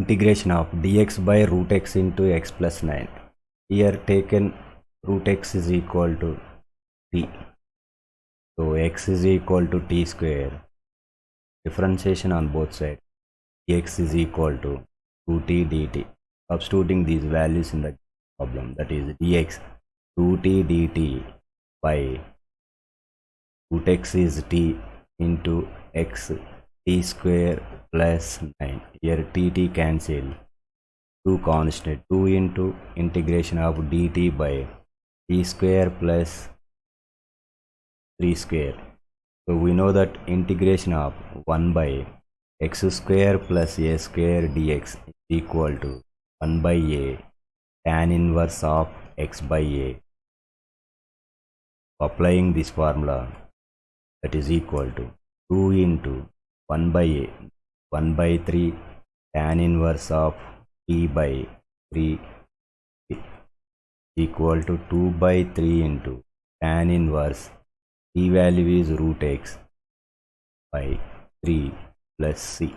integration of dx by root x into x plus 9. Here taken root x is equal to t. So x is equal to t square. Differentiation on both sides. Dx is equal to 2t dt. Substituting these values in the problem, that is dx 2t dt by root x is t into x t square plus 9. Here t cancel. 2 constant, 2 into integration of dt by t square plus 3 square. So we know that integration of 1 by x square plus a square dx is equal to 1 by a tan inverse of x by a. Applying this formula, that is equal to 2 into 1 by a, 1 by 3 tan inverse of t by 3 equal to 2 by 3 into tan inverse t value is root x by 3 plus c.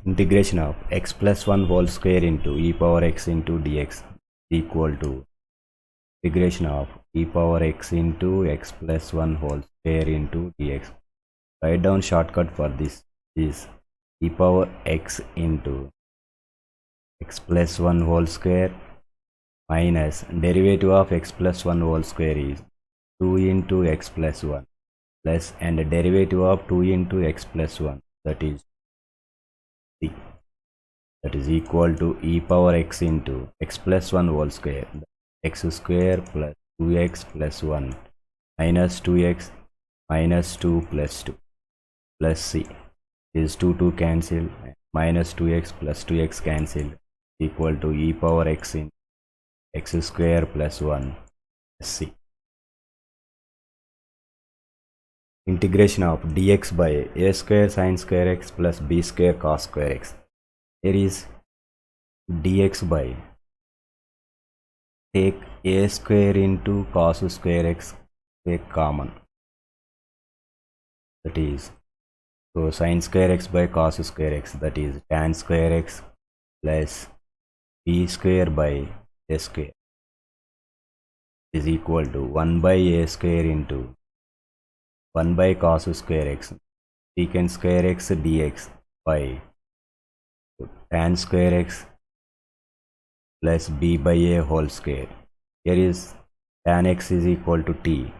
Integration of x plus 1 whole square into e power x into dx equal to integration of e power x into x plus 1 whole square into dx. Write down shortcut for this is e power x into x plus 1 whole square minus derivative of x plus 1 whole square is 2 into x plus 1 plus and derivative of 2 into x plus 1, that is c, that is equal to e power x into x plus 1 whole square, x square plus 2x plus 1 minus 2x minus 2 plus 2 plus c is 2 cancel, minus 2x plus 2x cancel equal to e power x in x square plus 1 plus c. Integration of dx by a square sin square x plus b square cos square x. Here is dx by, take a square into cos square x, take common, that is, so sin square x by cos square x, that is tan square x plus b square by a square is equal to 1 by a square into 1 by cos square x secant square x dx by tan square x plus b by a whole square. Here is tan x is equal to t.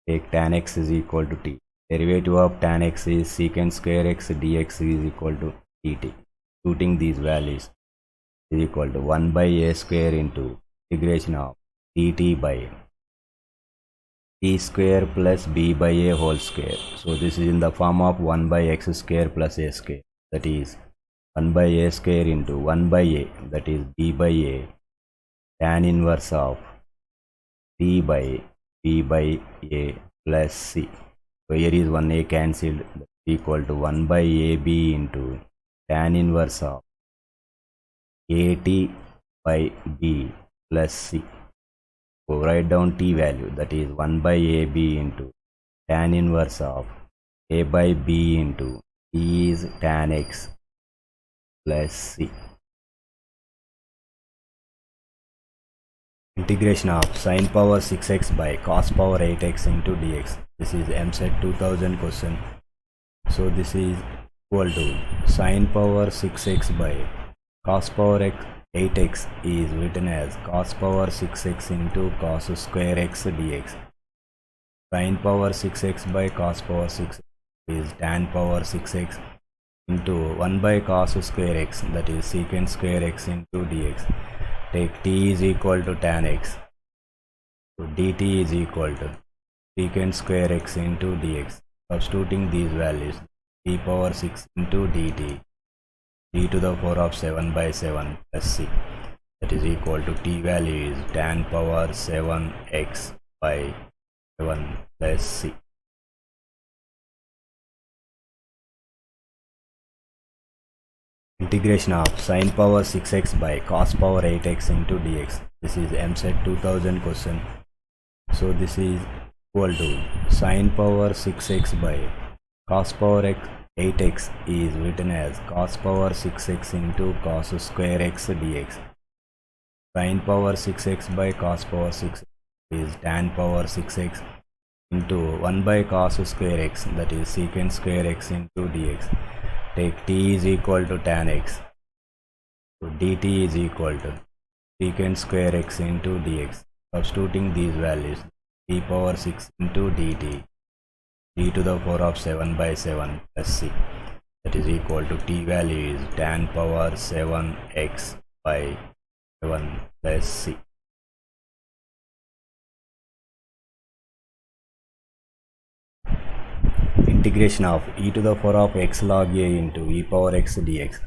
Take tan x is equal to t. Derivative of tan x is secant square x dx is equal to dt. Putting these values is equal to 1 by a square into integration of dt by t square plus b by a whole square. So this is in the form of 1 by x square plus a square, that is 1 by a square into 1 by a, that is b by a tan inverse of t by b by a plus c. So here is 1a cancelled, equal to 1 by ab into tan inverse of at by b plus c. So write down t value, that is 1 by ab into tan inverse of a by b into t is tan x plus c. Integration of sin power 6x by cos power 8x into dx. This is MSET 2000 question. So this is equal to sin power 6x by cos power 8x is written as cos power 6x into cos square x dx. Sin power 6x by cos power 6 is tan power 6x into 1 by cos square x, that is secant square x into dx. Take t is equal to tan x. So dt is equal to secant square x into dx. Substituting these values, t power 6 into dt, t to the power of 7 by 7 plus c, that is equal to t value is tan power 7x by 7 plus c. Integration of sin power 6x by cos power 8x into dx. This is MSET 2000 question. So this is equal to sin power 6x by Cos power x 8x is written as cos power 6x into cos square x dx. Sin power 6x by cos power 6 is tan power 6x into 1 by cos square x, that is secant square x into dx. Take t is equal to tan x. So dt is equal to secant square x into dx. Substituting these values, t power 6 into dt, t to the power of 7 by 7 plus c, that is equal to t value is tan power 7x by 7 plus c. Integration of e to the power of x log a into e power x dx.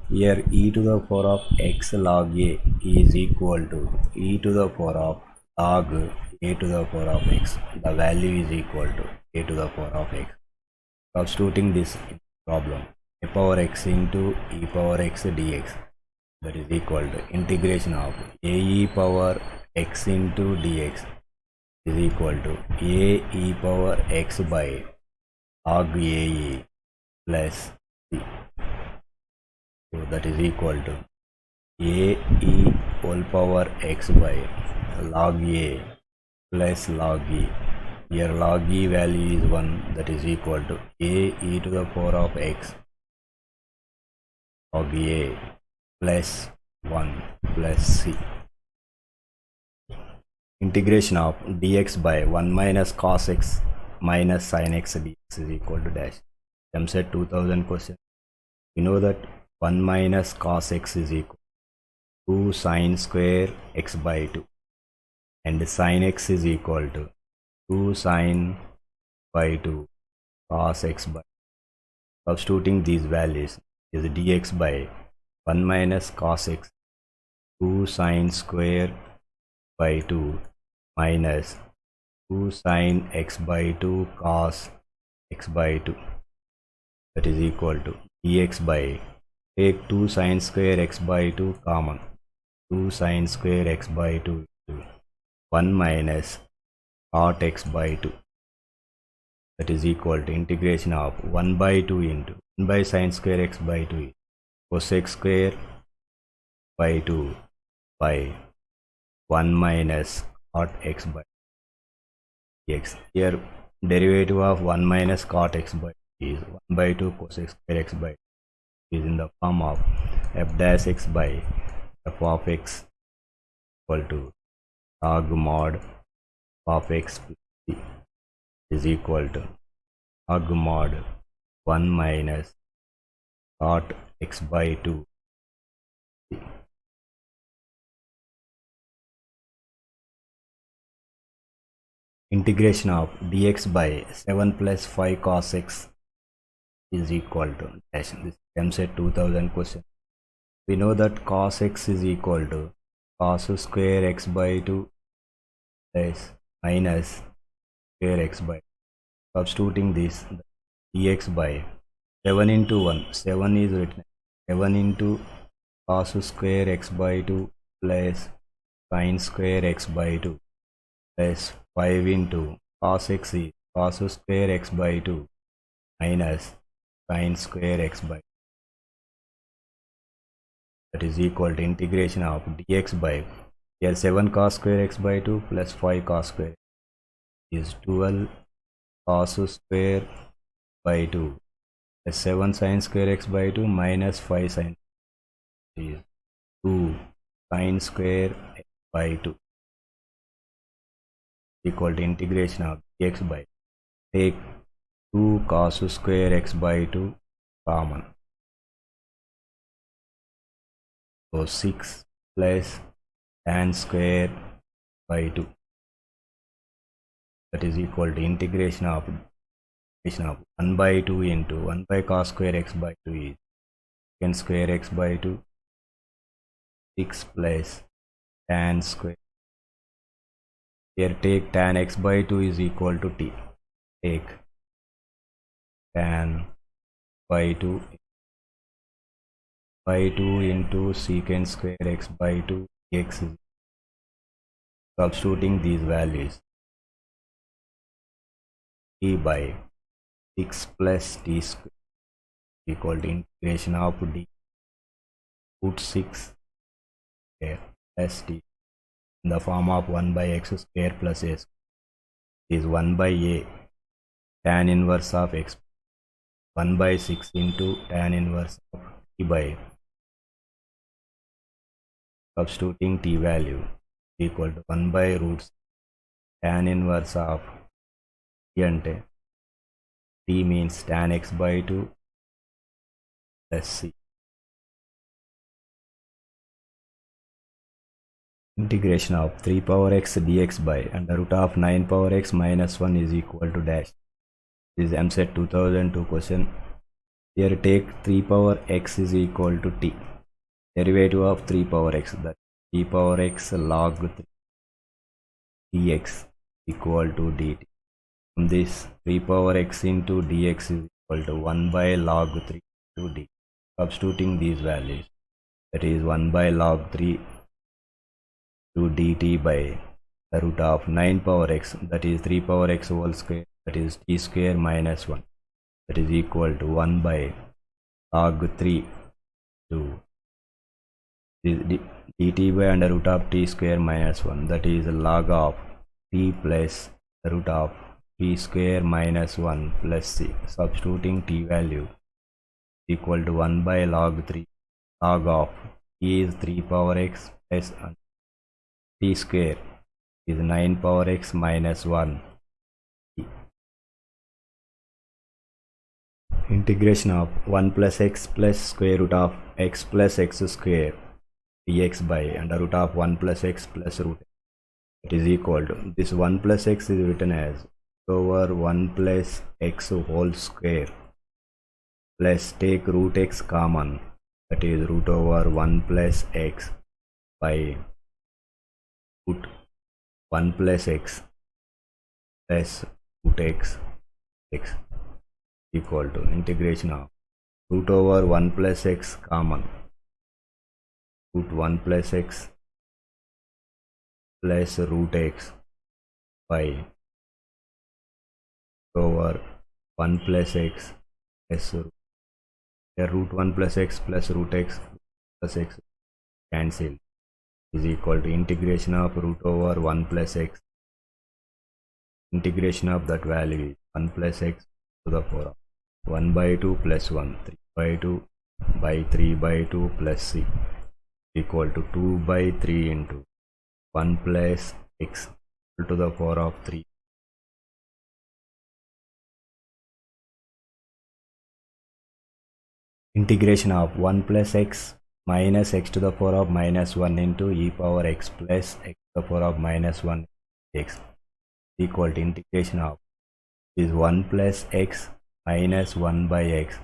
Here e to the power of x log a is equal to e to the power of log a to the power of x. The value is equal to a to the power of x. Substituting this problem, a power x into e power x dx, that is equal to integration of a e power x into dx is equal to a e power x by log ae plus c. So that is equal to a e whole power x by log a plus log e. Here log e value is 1, that is equal to a e to the power of x log a plus 1 plus c. Integration of dx by 1 minus cos x minus sin x dx is equal to dash. MSET 2000 question. We know that 1 minus cos x is equal to 2 sin square x by 2, and sin x is equal to 2 sin by 2 cos x by 2. Substituting these values is dx by 1 minus cos x 2 sin square by 2 minus 2 sin x by 2 cos x by 2, that is equal to dx by, take 2 sin square x by 2 common, 2 sin square x by 2 into 1 minus cot x by 2, that is equal to integration of 1 by 2 into 1 by sin square x by 2 cos x square by 2 by 1 minus cot x by x. Here derivative of 1 minus cot x by is 1 by 2 cos x square x by 2 is in the form of f dash x by f of x equal to log mod of x plus c is equal to log mod 1 minus cot x by 2. Integration of dx by 7 plus 5 cos x is equal to dash. This MSET 2000 question. We know that cos x is equal to cos square x by 2 plus minus square x by 2. Substituting this, dx by 7 into 1, 7 is written 7 into cos square x by 2 plus sin square x by 2 plus 5 into cos x is cos square x by 2 minus sin square x by 2, that is equal to integration of dx by, here 7 cos square x by 2 plus 5 cos square is 12 cos square by 2 plus 7 sin square x by 2 minus 5 sin is 2 sin square x by 2 equal to integration of dx by, take 2 cos square x by 2 common, so 6 plus tan square by 2, that is equal to integration of 1 by 2 into 1 by cos square x by 2 is secant square x by 2, 6 plus tan square. Here take tan x by 2 is equal to t, take tan by 2 into secant square x by 2 x. Substituting these values, t by 6 plus t square equal to integration of d root 6 square plus t in the form of 1 by x square plus a square is 1 by a tan inverse of x 1 by 6 into tan inverse of t by substituting t value equal to 1 by root tan inverse of t ante t means tan x by 2 plus c. Integration of 3 power x dx by under root of 9 power x minus 1 is equal to dash. This is MSET 2002 question. Here take 3 power x is equal to t. Derivative of 3 power x, that 3 power x log 3 dx equal to dt. From this 3 power x into dx is equal to 1 by log 3 to d. Substituting these values, that is 1 by log 3 to dt by the root of 9 power x, that is 3 power x whole square, that is t square minus 1, that is equal to 1 by log 3 to dt by under root of t square minus 1, that is log of t plus the root of t square minus 1 plus c. Substituting t value equal to 1 by log 3 log of t is 3 power x plus t square is 9 power x minus 1. Integration of 1 plus x plus square root of x plus x square dx by under root of 1 plus x plus root, it is equal to this 1 plus x is written as over 1 plus x whole square plus take root x common, that is root over 1 plus x by root 1 plus x plus root x equal to integration of root over 1 plus x common, root 1 plus x plus root x by over 1 plus x plus root 1 plus x plus root x plus x cancel is equal to integration of root over 1 plus x. Integration of that value is 1 plus x to the power of 1 by 2 plus 1, 3 by 2 by 3 by 2 plus c equal to 2 by 3 into 1 plus x to the power of 3. Integration of 1 plus x minus x to the power of minus 1 into e power x plus x to the power of minus 1 x equal to integration of is 1 plus x minus 1 by x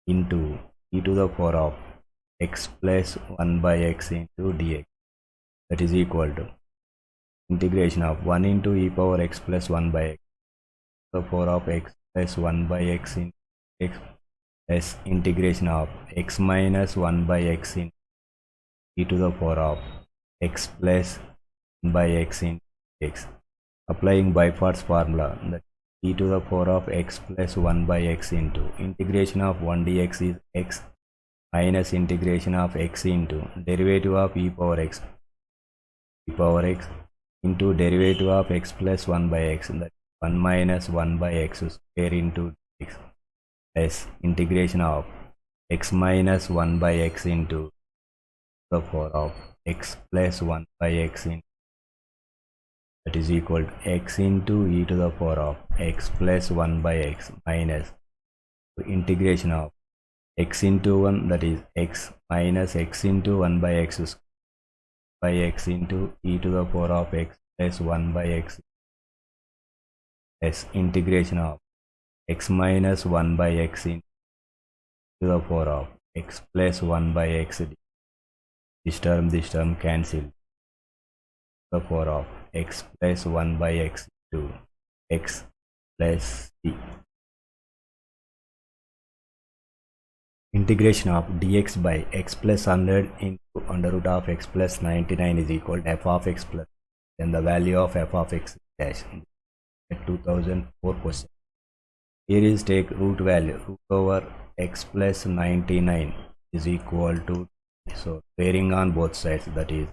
into e to the power of x plus 1 by x into dx, that is equal to integration of 1 into e power x plus 1 by x to the power of x plus 1 by x into x plus integration of x minus 1 by x into e to the power of x plus 1 by x into x. Applying Byford's formula, that e to the power of x plus 1 by x into integration of 1 dx is x minus integration of x into derivative of e power x into derivative of x plus 1 by x, that 1 minus 1 by x square into x plus integration of x minus 1 by x into the power of x plus 1 by x into, that is equal to x into e to the power of x plus 1 by x minus integration of x into 1, that is x minus x into 1 by x by x into e to the power of x plus 1 by x plus integration of x minus 1 by x into the power of x plus 1 by x. This term cancel, the power of x plus 1 by x into x plus c. Integration of dx by x plus 100 into under root of x plus 99 is equal to f of x plus, then the value of f of x dash at 2004 question. Here is take root value, root over x plus 99 is equal to, so pairing on both sides, that is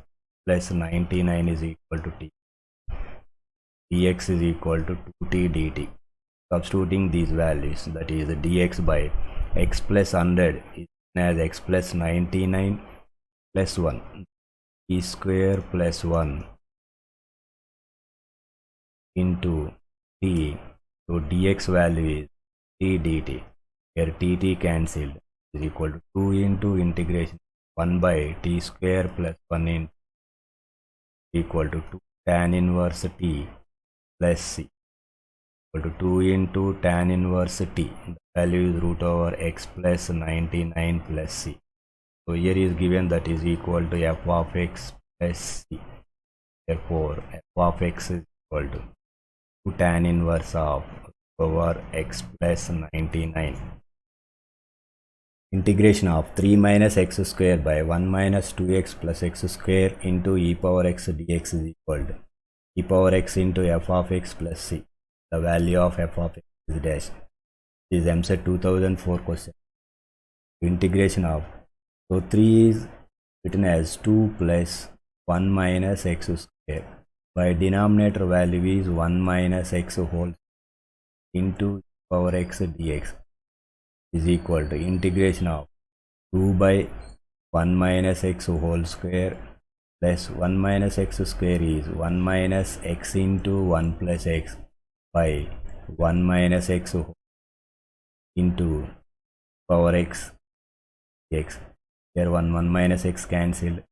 plus 99 is equal to t, dx is equal to 2t dt. Substituting these values, that is dx by x plus 100 is as x plus 99 plus 1, t square plus 1 into t. So dx value is t dt. Here tt cancelled is equal to 2 into integration 1 by t square plus 1 in equal to 2 tan inverse t plus c equal to 2 into tan inverse t. The value is root over x plus 99 plus c. So here is given that is equal to f of x plus c. Therefore f of x is equal to 2 tan inverse of over x plus 99. Integration of 3 minus x square by 1 minus 2x plus x square into e power x dx is equal to e power x into f of x plus c. The value of f of x is dash. This is MSET 2004 question. Integration of, so 3 is written as 2 plus 1 minus x square by denominator value is 1 minus x whole into power x dx is equal to integration of 2 by 1 minus x whole square plus 1 minus x square is 1 minus x into 1 plus x by 1 minus x into power x dx. Here 1 minus x cancelled,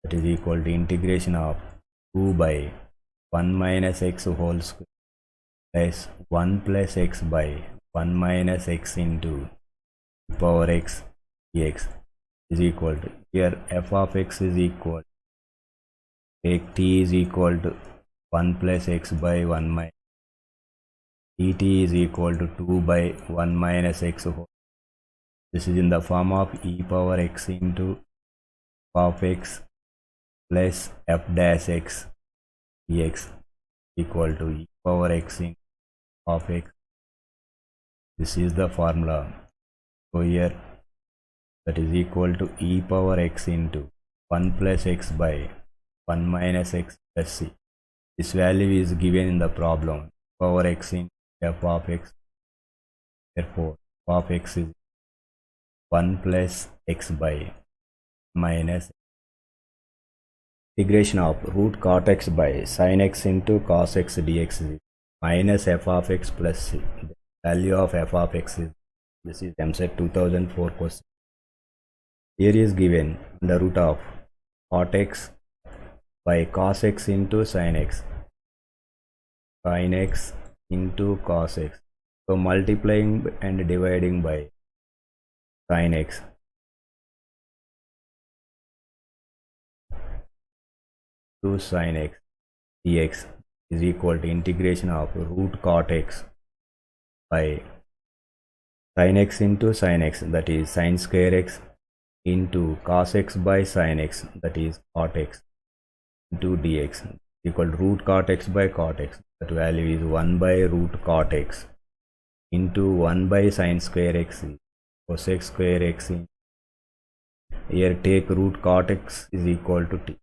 that is equal to integration of 2 by 1 minus x whole square plus 1 plus x by 1 minus x into power x dx is equal to, here f of x is equal, take t is equal to 1 plus x by 1 minus dt is equal to 2 by 1 minus x whole. This is in the form of e power x into f of x plus f dash x dx equal to e power x into of x. This is the formula. So here that is equal to e power x into 1 plus x by 1 minus x plus c. This value is given in the problem, power x into f of x. Therefore f of x is 1 plus x by minus integration of root cot x by sin x into cos x dx is minus f of x plus c. The value of f of x is, this is MSET 2004 question. Here is given the root of cot x by cos x into sin x into cos x. So multiplying and dividing by sin x, to sin x dx is equal to integration of root cot x by sin x into sin x, that is sin square x, into cos x by sin x, that is cot x, into dx equal to root cot x by cot x. That value is 1 by root cot x into 1 by sin square x cos x square x. Here take root cot x is equal to t.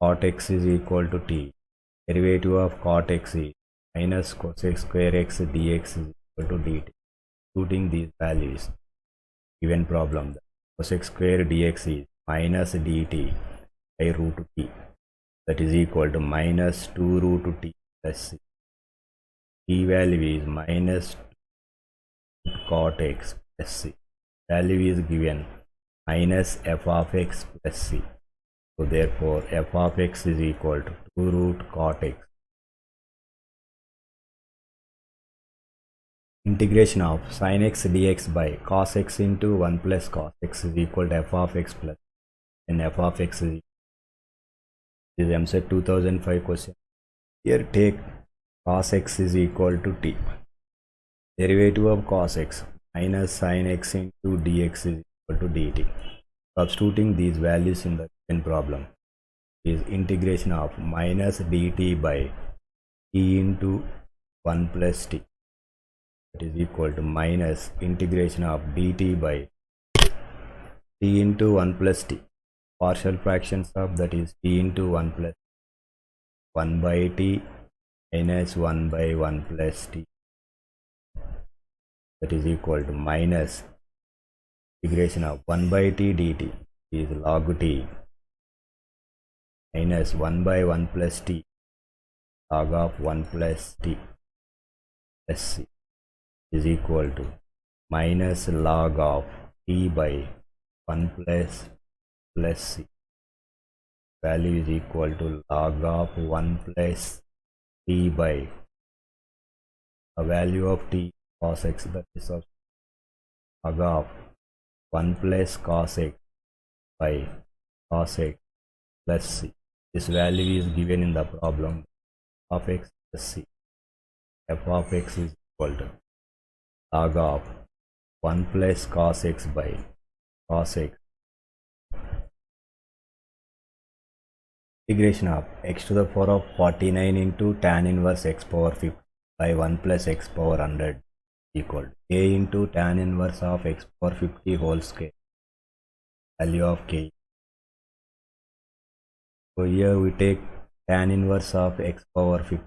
Cot x is equal to t. Derivative of cot x is minus cos x square x dx is equal to dt. Putting these values, given problem, cos x square dx is minus dt by root t, that is equal to minus 2 root t plus c. T value is minus cot x plus c. Value is given minus f of x plus c. So therefore f of x is equal to 2 root cot x. Integration of sin x dx by cos x into 1 plus cos x is equal to f of x plus, and f of x is MSET 2005 question. Here take cos x is equal to t. Derivative of cos x minus sin x into dx is equal to dt. Substituting these values in the given problem is integration of minus dt by t into 1 plus t. that is equal to minus integration of dt by t into 1 plus t. Partial fractions of that is t into 1 plus 1 by t minus 1 by 1 plus t, that is equal to minus integration of 1 by t dt is log t minus 1 by 1 plus t log of 1 plus t plus c is equal to minus log of t by 1 plus c. Value is equal to log of 1 plus t by a value of t cos x, that is of log of 1 plus cos x by cos x plus c. This value is given in the problem of x plus c. F of x is equal to log of 1 plus cos x by cos x integration of x to the power of 49 into tan inverse x power 50 by 1 plus x power 100 equal to k into tan inverse of x power 50 whole square, value of k. So here we take tan inverse of x power 50.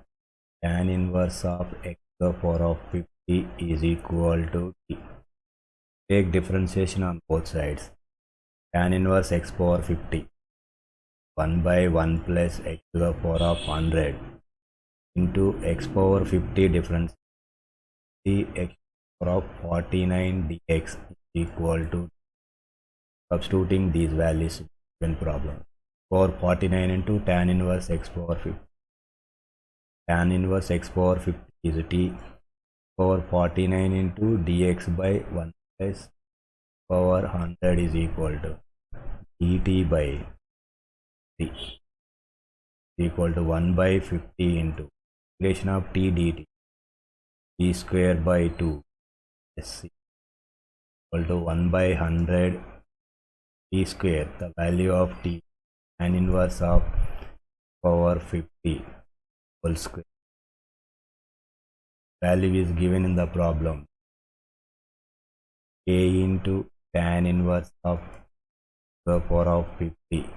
Tan inverse of x to the power of 50 is equal to t. Take differentiation on both sides. Tan inverse x power 50 1 by 1 plus x to the power of 100 into x power 50 difference the x power of 49 dx is equal to, substituting these values in problem. For 49 into tan inverse x power 50. Tan inverse x power 50 is t power 49 into dx by 1 plus power 100 is equal to dt by 3 equal to 1 by 50 into integration of t dt t square by 2 plus c equal to 1 by 100 t square, the value of t tan inverse of power 50 whole square. Value is given in the problem k into tan inverse of the power of 50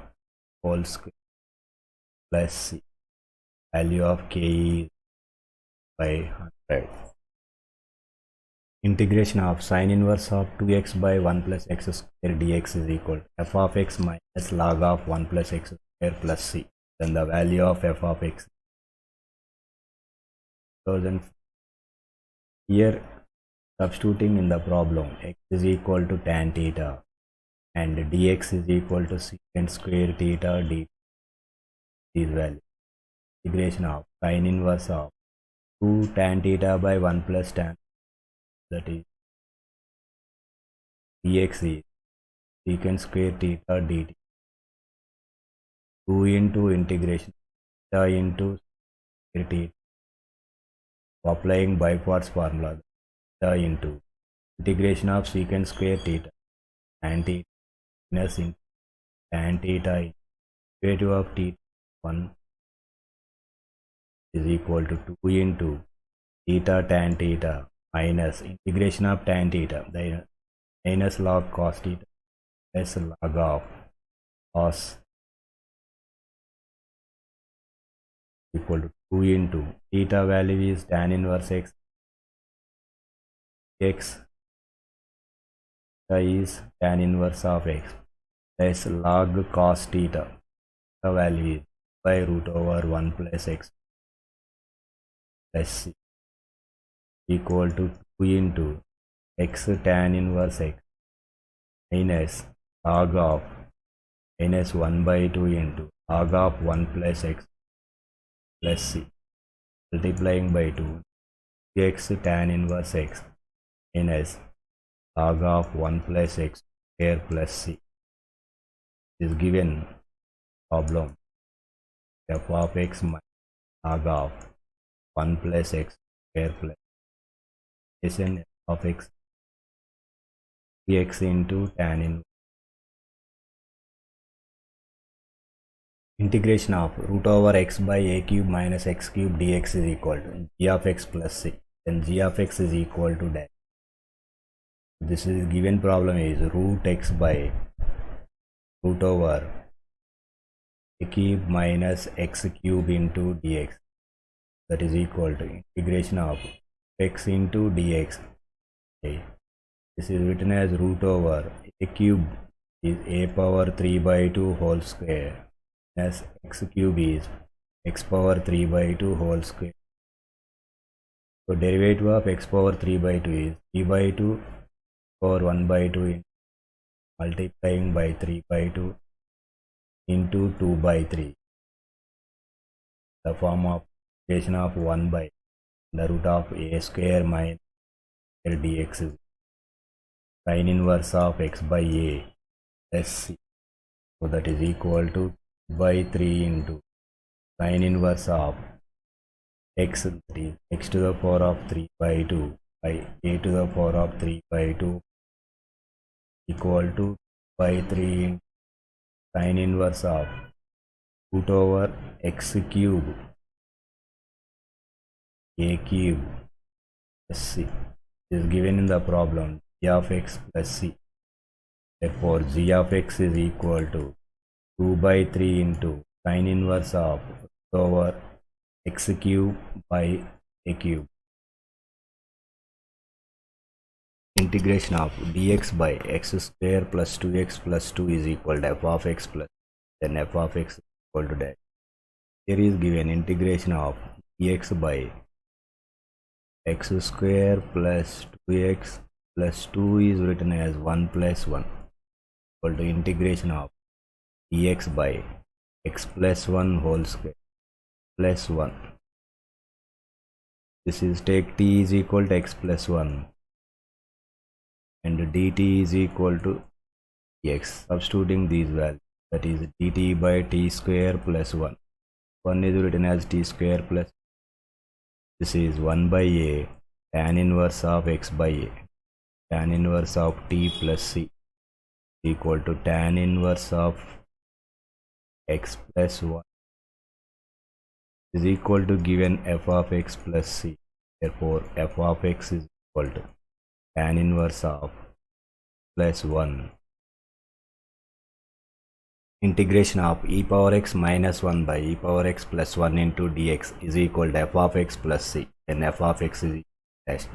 whole square plus c. Value of k is by 100. Integration of sin inverse of 2x by 1 plus x square dx is equal to f of x minus log of 1 plus x square plus c. Then the value of f of x. So then here substituting in the problem, x is equal to tan theta and dx is equal to secant square theta dt. These values. Integration of sin inverse of 2 tan theta by 1 plus tan, that is dx is secant square theta dt. 2 into integration theta into square theta. Applying Biford's formula, theta into integration of secant square theta and theta minus tan theta derivative of theta 1 is equal to 2 into theta tan theta minus integration of tan theta, the minus log cos theta plus log of cos equal to 2 into theta value is tan inverse x, x is tan inverse of x plus log cos theta, the value is by root over 1 plus x plus c equal to 2 into x tan inverse x minus log of minus 1 by 2 into log of 1 plus x plus c multiplying by 2 x tan inverse x minus log of 1 plus x square plus c is given problem f of x minus log of 1 plus x square plus f of x dx into tan inverse. Integration of root over x by a cube minus x cube dx is equal to g of x plus c. then g of x is equal to dash. This is given problem is root x by root over a cube minus x cube into dx, that is equal to integration of x into dx. Okay. This is written as root over a cube is a power 3 by 2 whole square, as x cube is x power 3 by 2 whole square. So derivative of x power 3 by 2 is 3 by 2 power 1 by 2 multiplying by 3 by 2 into 2 by 3. The form of integration of 1 by the root of a square minus dx is sin inverse of x by a plus c. So that is equal to 2 by 3 into sin inverse of x, that is x to the power of 3 by 2 by a to the power of 3 by 2 equal to 2 by 3 into sin inverse of root over x cube a cube plus c. Is given in the problem g of x plus c. Therefore g of x is equal to 2 by 3 into sin inverse of root over x cube by a cube. Integration of dx by x square plus 2x plus 2 is equal to f of x plus, then f of x is equal to dash. Here is given integration of dx by x square plus 2x plus 2 is written as 1 plus 1 equal to integration of dx by x plus 1 whole square plus 1. This is take t is equal to x plus 1 and dt is equal to dx. Substituting these values, that is dt by t square plus 1. 1 is written as t square plus, this is 1 by a tan inverse of x by a, tan inverse of t plus c equal to tan inverse of x plus 1 is equal to given f of x plus c. Therefore f of x is equal to tan inverse of plus 1. Integration of e power x minus 1 by e power x plus 1 into dx is equal to f of x plus c. Then f of x is dash.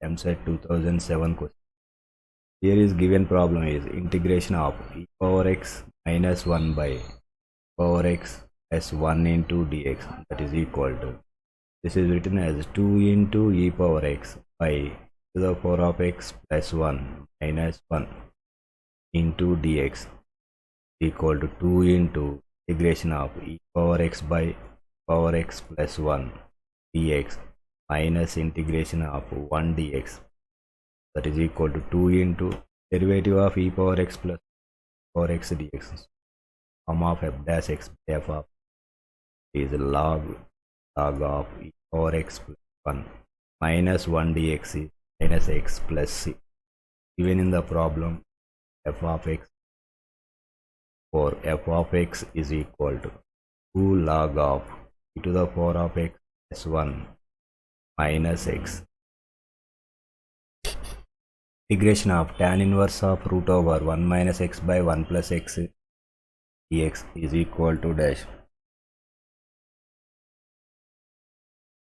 MSET 2007 question. Here is given problem is integration of e power x minus 1 by power x plus 1 into dx, that is equal to, this is written as 2 into e power x by to the power of x plus 1 minus 1 into dx equal to 2 into integration of e power x by power x plus 1 dx minus integration of 1 dx, that is equal to 2 into derivative of e power x plus power x dx. Sum of f dash x by f of is log of e power x plus 1 minus 1 dx is minus x plus c. Given in the problem f of x, for f of x is equal to 2 log of e to the power of x plus 1 minus x. Integration of tan inverse of root over 1 minus x by 1 plus x dx is equal to dash.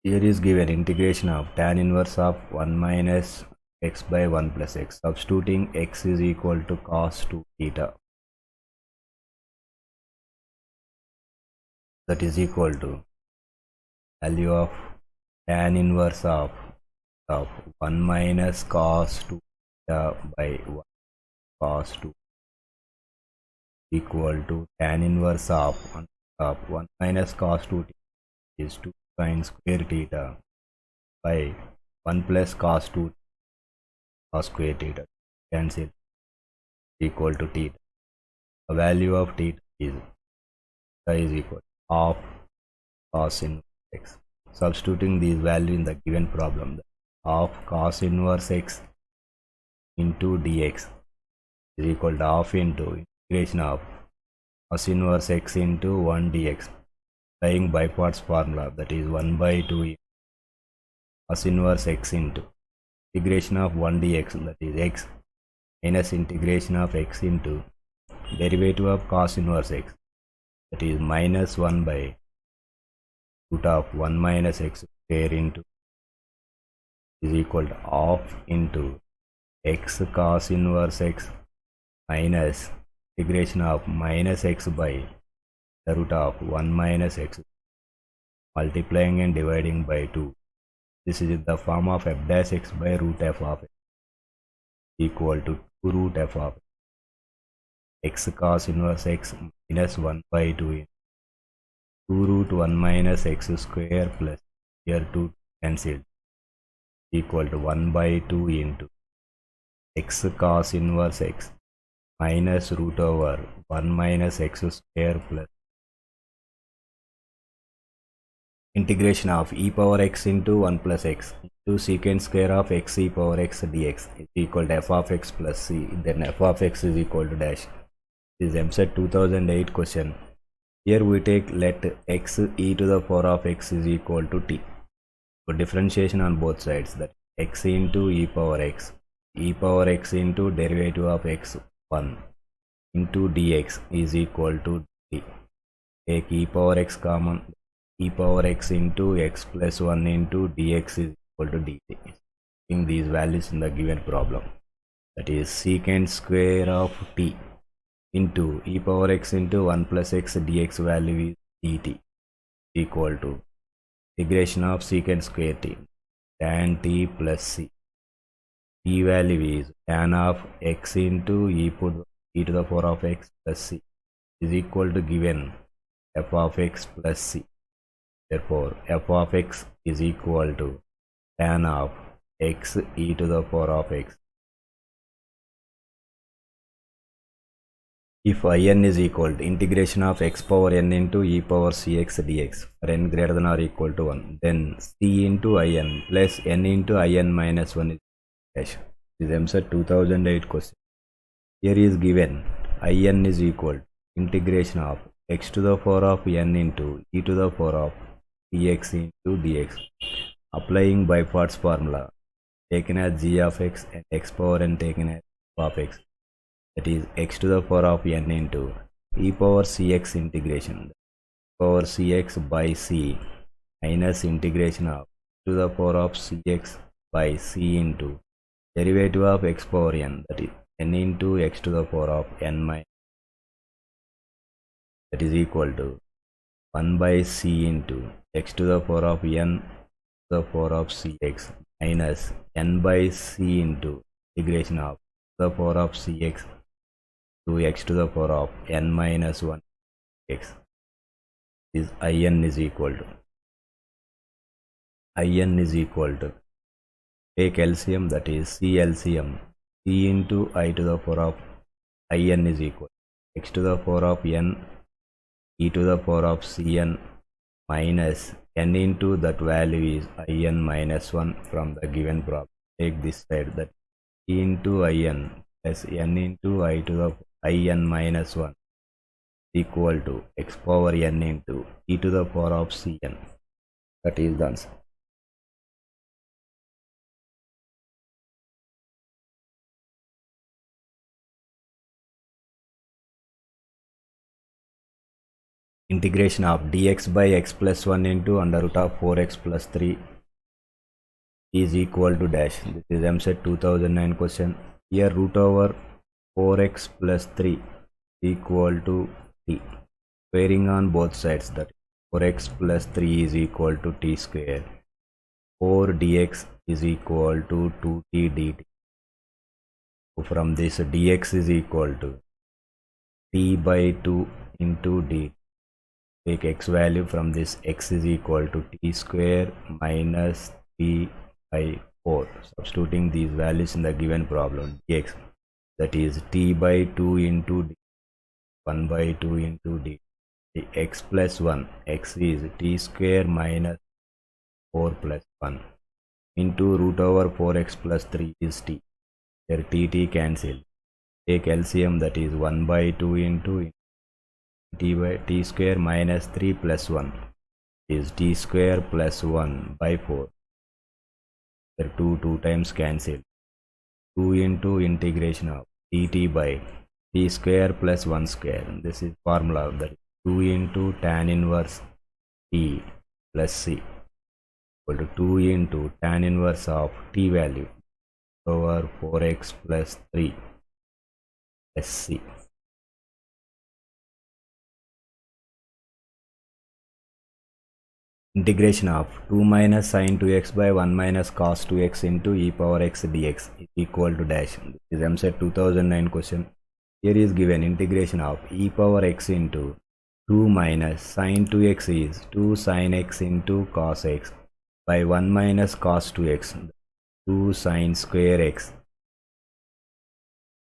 Here is given integration of tan inverse of 1 minus x by 1 plus x. Substituting x is equal to cos 2 theta, that is equal to value of tan inverse of 1 minus cos 2 theta by 1 cos 2 equal to tan inverse of 1 minus cos 2 theta is 2 sin square theta by 1 plus cos 2 cos square theta, cancel, equal to theta. The value of theta is equal to half cos inverse x. Substituting these values in the given problem, half cos inverse x into dx is equal to half into integration of cos inverse x into 1 dx, applying by parts formula, that is 1 by 2 cos inverse x into integration of 1 dx, that is x minus integration of x into derivative of cos inverse x, that is minus 1 by root of 1 minus x square into is equal to half into x cos inverse x minus integration of minus x by the root of 1 minus x multiplying and dividing by 2. This is in the form of f dash x by root f of x equal to 2 root f of x cos inverse x minus 1 by 2 in 2 root 1 minus x square plus here 2 cancelled equal to 1 by 2 into x cos inverse x minus root over 1 minus x square plus integration of e power x into 1 plus x into secant square of x e power x dx is equal to f of x plus c, then f of x is equal to dash. This is MSET 2008 question. Here we take let x e to the power of x is equal to t. So differentiation on both sides, that x into e power x into derivative of x 1 into dx is equal to t. Take e power x common, e power x into x plus 1 into dx is equal to dt. Using these values in the given problem, that is secant square of t into e power x into 1 plus x dx value is dt equal to integration of secant square t tan t plus c. T value is tan of x into e to the power of x plus c is equal to given f of x plus c. Therefore, f of x is equal to tan of x e to the power of x. If in is equal to integration of x power n into e power cx dx for n greater than or equal to 1, then c into in plus n into in minus 1 is dash. This is MSET 2008 question. Here is given in is equal to integration of x to the power of n into e to the power of dx into dx. Applying by parts formula taken as g of x and x power n taken as f of x, that is x to the power of n into e power cx integration power cx by c minus integration of to the power of cx by c into derivative of x power n, that is n into x to the power of n minus, that is equal to 1 by c into x to the power of n to the power of cx minus n by c into integration of the power of cx to x to the power of n minus 1 x. Is in is equal to take LCM, that is c LCM c into I to the power of in is equal to x to the power of n e to the power of cn minus n into that value is in minus 1 from the given problem. Take this side, that e into in plus n into I to the in minus 1 equal to x power n into e to the power of cn. That is the answer. Integration of dx by x plus 1 into under root of 4x plus 3 is equal to dash. This is MSET 2009 question. Here root over 4x plus 3 equal to t. Squaring on both sides, that 4x plus 3 is equal to t square. 4 dx is equal to 2t dt. So from this dx is equal to t by 2 into dt. Take x value from this, x is equal to t square minus t by 4. Substituting these values in the given problem, dx, that is t by 2 into d, 1 by 2 into d. X plus 1, x is t square minus 4 plus 1 into root over 4x plus 3 is t. Here t cancel. Take LCM, that is 1 by 2 into t by t square minus 3 plus 1 is t square plus 1 by 4 There 2 times cancel. 2 into integration of dt by t square plus 1 square. This is formula, that is 2 into tan inverse t plus c equal to 2 into tan inverse of t value over 4x plus 3 plus c. Integration of 2 minus sin 2x by 1 minus cos 2x into e power x dx is equal to dash. This is MSET 2009 question. Here is given integration of e power x into 2 minus sin 2x is 2 sin x into cos x by 1 minus cos 2x, 2 sin square x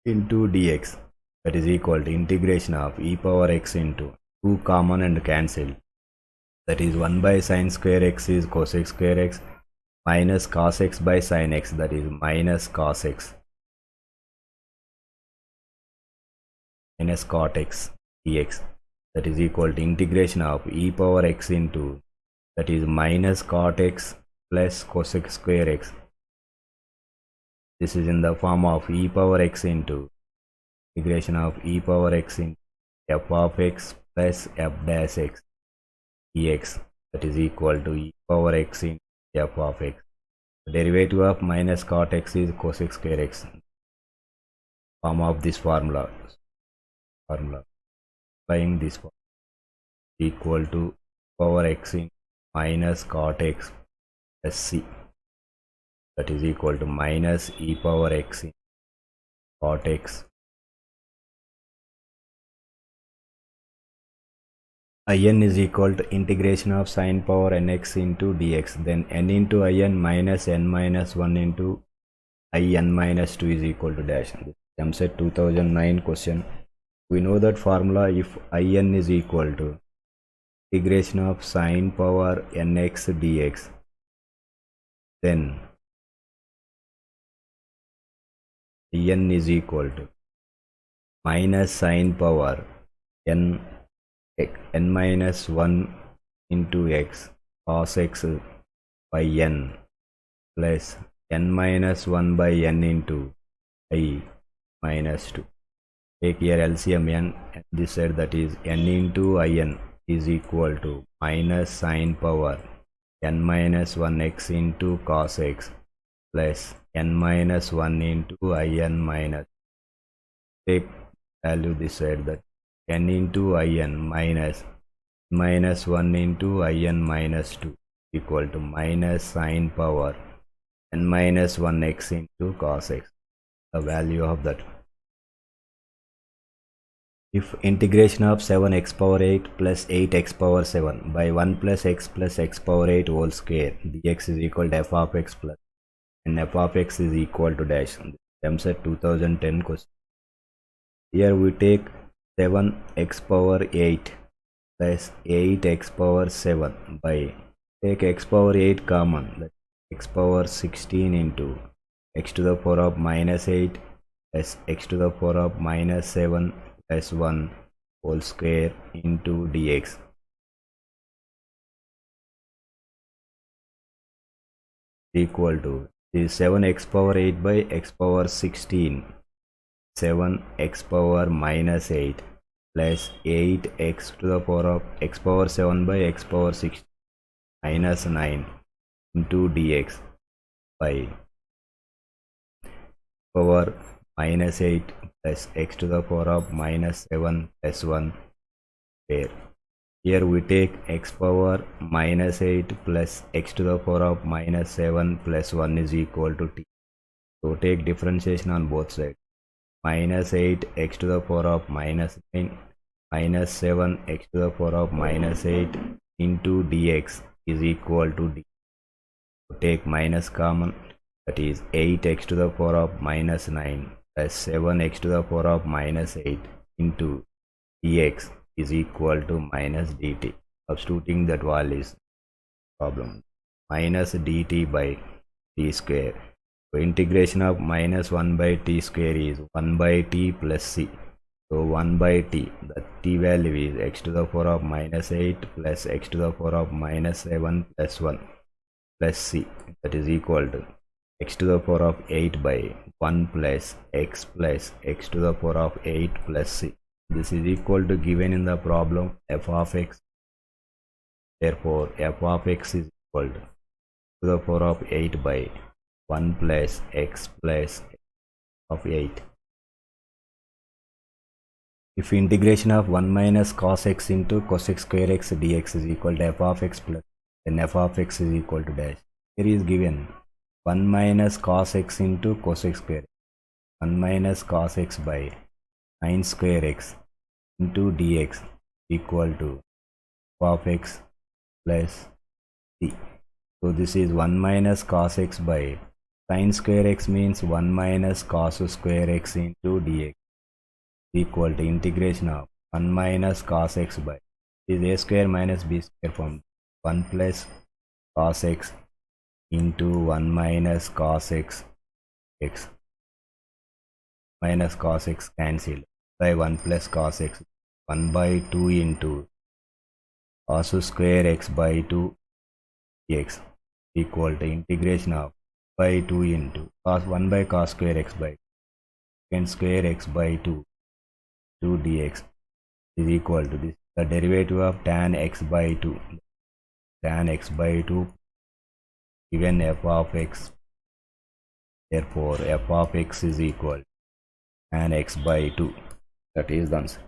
into dx, that is equal to integration of e power x into 2 common and cancelled, that is 1 by sin square x is cosec square x minus cos x by sin x, that is minus cos x minus cot x dx, that is equal to integration of e power x into, that is minus cot x plus cosec square x. This is in the form of e power x into integration of e power x into f of x plus f dash x dx, that is equal to e power x into f of x. The derivative of minus cot x is cosec square x. Form of this formula applying this formula equal to power x in minus cot x plus c, that is equal to minus e power x in cot x. In is equal to integration of sin power nx into dx, then n into in minus n minus 1 into in minus 2 is equal to dash. MSET 2009 question. We know that formula, if in is equal to integration of sin power nx dx, then in is equal to minus sin power n minus 1 into x cos x by n plus n minus 1 by n into I minus 2. Take here LCM n, and this side, that is n into in is equal to minus sin power n minus 1 x into cos x plus n minus 1 into in minus. Take value this side, that n into in minus 1 into in minus 2 equal to minus sin power n minus 1 x into cos x. The value of that. If integration of 7x power 8 plus 8x power 7 by 1 plus x power 8 whole square dx is equal to f of x plus, and f of x is equal to dash. MSET 2010 question. Here we take 7x power 8 plus 8x power 7 by, take x power 8 common, that x power 16 into x to the power of minus 8 plus x to the power of minus 7 plus 1 whole square into dx equal to is 7x power 8 by x power 16, 7x power minus 8 plus 8x to the power of x power 7 by x power 16 minus 9 into dx by power minus 8 plus x to the power of minus 7 plus 1 square. Here we take x power minus 8 plus x to the power of minus 7 plus 1 is equal to t. So take differentiation on both sides. Minus 8 x to the power of minus 9 minus 7 x to the power of minus 8 into dx is equal to d. So take minus common, that is 8x to the power of minus 9 plus 7x to the power of minus 8 into dx is equal to minus dt. Substituting that value is problem. Minus dt by t square. So integration of minus 1 by t square is 1 by t plus c. So 1 by t, the t value is x to the power of minus 8 plus x to the power of minus 7 plus 1 plus c, that is equal to x to the power of 8 by 1 plus x to the power of 8 plus c. This is equal to given in the problem f of x. Therefore, f of x is equal to the power of 8 by 1 plus x of 8. If integration of 1 minus cos x into cosec square x dx is equal to f of x plus, then f of x is equal to dash. Here is given 1 minus cos x into cosec square, 1 minus cos x by sin square x into dx equal to f of x plus c. So this is 1 minus cos x by sin square x means 1 minus cos square x into dx equal to integration of 1 minus cos x by is a square minus b square from 1 plus cos x into 1 minus cos x minus cos x cancelled by 1 plus cos x 1 by 2 into cos square x by 2 dx equal to integration of by 2 into cos 1 by cos square x by secant square x by 2 dx is equal to this the derivative of tan x by 2 given f of x. Therefore, f of x is equal to tan x by 2. That is the answer.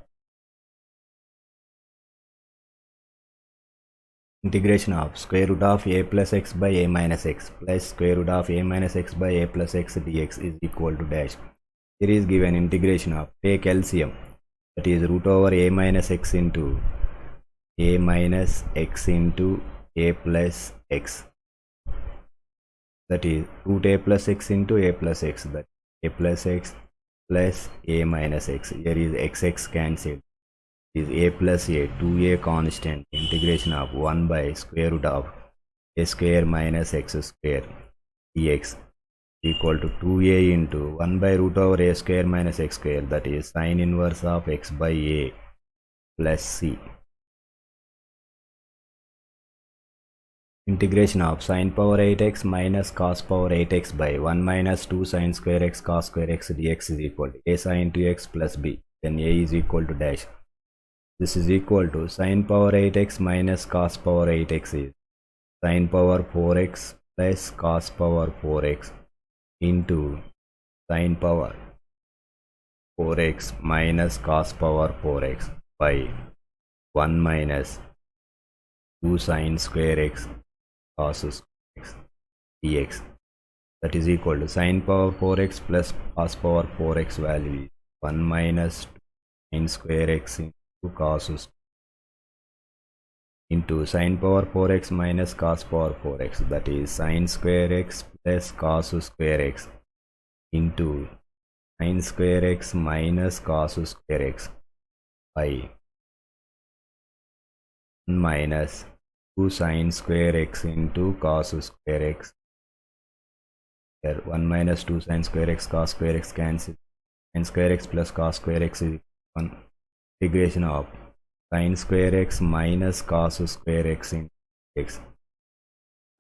Integration of square root of a plus x by a minus x plus square root of a minus x by a plus x dx is equal to dash. Here is given integration of take LCM, that is root over a minus x into a minus x into a plus x, that is root a plus x into a plus x, that a plus x plus a minus x. Here is x cancelled, is a plus a 2a constant integration of 1 by square root of a square minus x square dx equal to 2a into 1 by root over a square minus x square, that is sin inverse of x by a plus c. Integration of sin power 8x minus cos power 8x by 1 minus 2 sin square x cos square x dx is equal to a sin 2x plus b, then a is equal to dash. This is equal to sin power 8x minus cos power 8x is sin power 4x plus cos power 4x into sin power 4x minus cos power 4x by 1 minus 2 sin square x cos square x dx, that is equal to sin power 4x plus cos power 4x value is 1 minus 2 sin square x into cos into sin power 4x minus cos power 4x, that is sin square x plus cos square x into sin square x minus cos square x by 1 minus 2 sin square x into cos square x. Here 1 minus 2 sin square x cos square x cancel, sin square x plus cos square x is 1 integration of sin square x minus cos square x into x.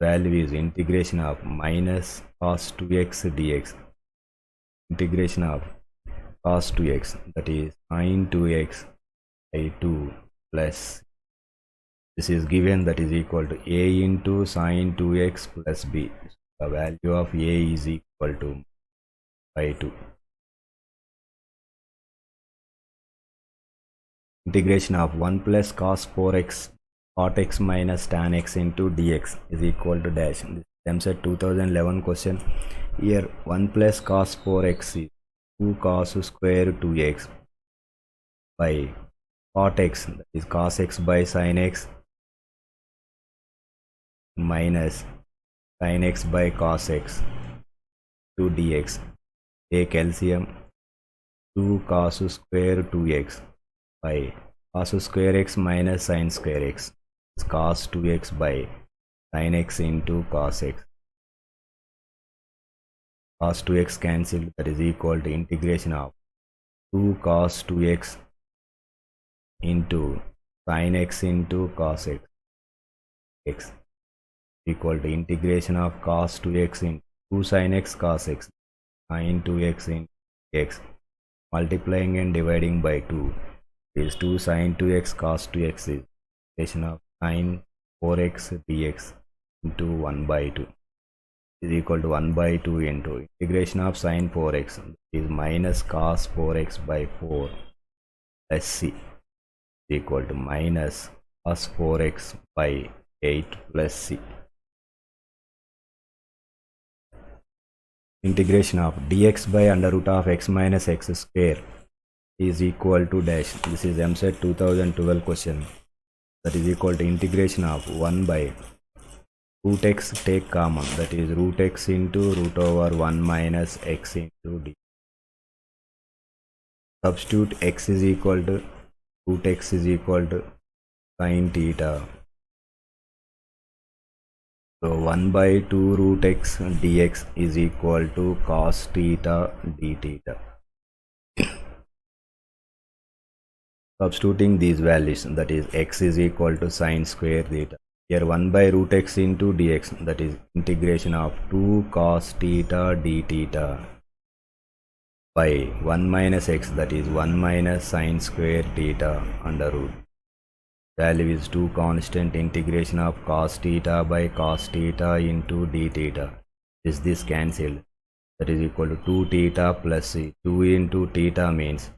Value is integration of minus cos 2x dx, integration of cos 2x, that is sin 2x by 2 plus this is given, that is equal to a into sin 2x plus b. The value of a is equal to by 2. Integration of 1 plus cos 4x cot x minus tan x into dx is equal to dash. This MSET 2011 question. Here 1 plus cos 4x is 2 cos square 2x by cot x, that is cos x by sin x minus sin x by cos x to dx. Take LCM, 2 cos square 2x by cos square x minus sin square x is cos 2x by sin x into cos x. Cos 2x cancelled, that is equal to integration of 2 cos 2x into sin x into cos x equal to integration of cos 2x into 2 sin x cos x sin 2x into x multiplying and dividing by 2 is 2 sin 2x cos 2x is integration of sin 4x dx into 1 by 2 is equal to 1 by 2 into integration of sin 4x is minus cos 4x by 4 plus c is equal to minus cos 4x by 8 plus c. Integration of dx by under root of x minus x square is equal to dash. This is MSET 2012 question. That is equal to integration of 1 by root x take common, that is root x into root over 1 minus x into d. Substitute x is equal to root x is equal to sin theta. So 1 by 2 root x dx is equal to cos theta d theta. Substituting these values, that is x is equal to sin square theta. Here 1 by root x into dx, that is integration of 2 cos theta d theta by 1 minus x, that is 1 minus sin square theta under root. Value is 2 constant, integration of cos theta by cos theta into d theta. Is this cancelled? That is equal to 2 theta plus c. 2 into theta means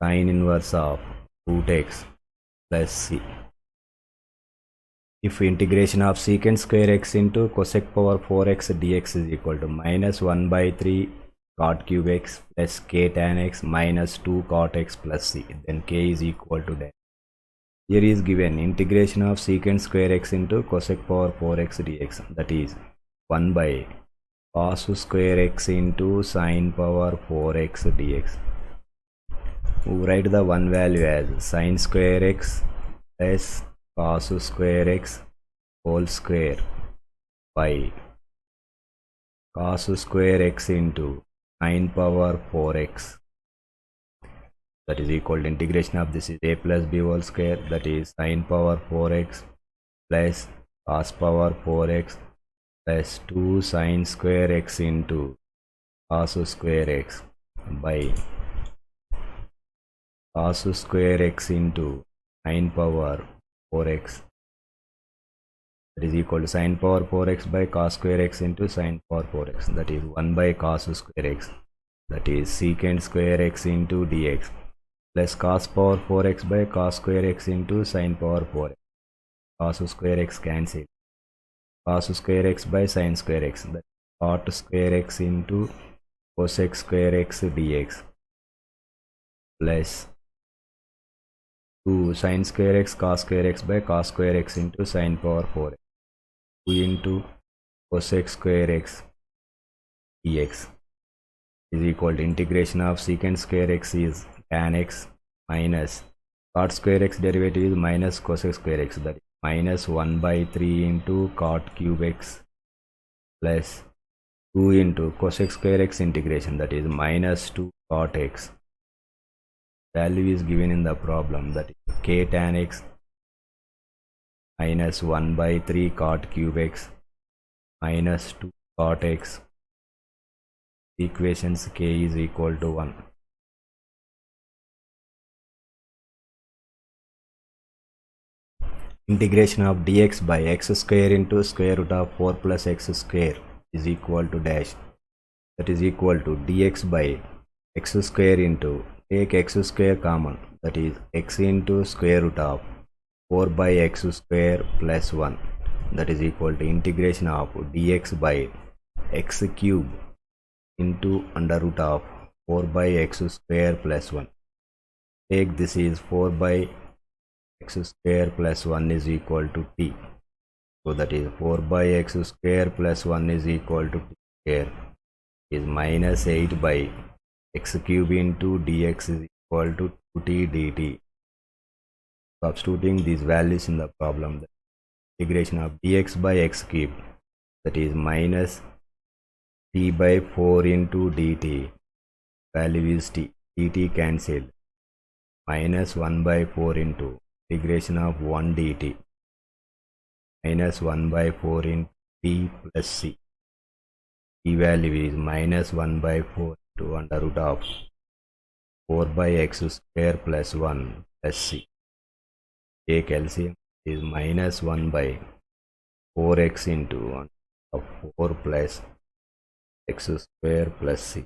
sin inverse of root x plus c. If integration of secant square x into cosec power 4x dx is equal to minus 1 by 3 cot cube x plus k tan x minus 2 cot x plus c, then k is equal to that. Here is given integration of secant square x into cosec power 4x dx, that is 1 by cos square x into sin power 4x dx. We write the one value as sin square x plus cos square x whole square by cos square x into sin power 4x, that is equal to integration of this is a plus b whole square, that is sin power 4x plus cos power 4x plus 2 sin square x into cos square x by cos square x into sin power 4x, that is equal to sin power 4x by cos square x into sin power 4x, that is 1 by cos square x, that is secant square x into dx plus cos power 4x by cos square x into sin power 4x. Cos square x cancel. Cos square x by sin square x, that is cot square x into cosec square x dx plus 2 sin square x cos square x by cos square x into sin power 4x, 2 into cosec square x dx is equal to integration of secant square x is tan x minus cot square x derivative is minus cosec square x, that is minus 1 by 3 into cot cube x plus 2 into cosec square x integration, that is minus 2 cot x. Value is given in the problem, that is k tan x minus 1 by 3 cot cube x minus 2 cot x. Equations k is equal to 1. Integration of dx by x square into square root of 4 plus x square is equal to dash, that is equal to dx by x square into take x square common, that is x into square root of 4 by x square plus 1, that is equal to integration of dx by x cube into under root of 4 by x square plus 1. Take this is 4 by x square plus 1 is equal to t. So that is 4 by x square plus 1 is equal to t square is minus 8 by x cube into dx is equal to 2t dt. Substituting these values in the problem, the integration of dx by x cube, that is minus t by 4 into dt, value is t, dt cancelled, minus 1 by 4 into integration of 1 dt minus 1 by 4 into t plus c. p value is minus 1 by 4 to under root of 4 by x square plus 1 plus c. Take LCM is minus 1 by 4x into 1 of 4 plus x square plus c.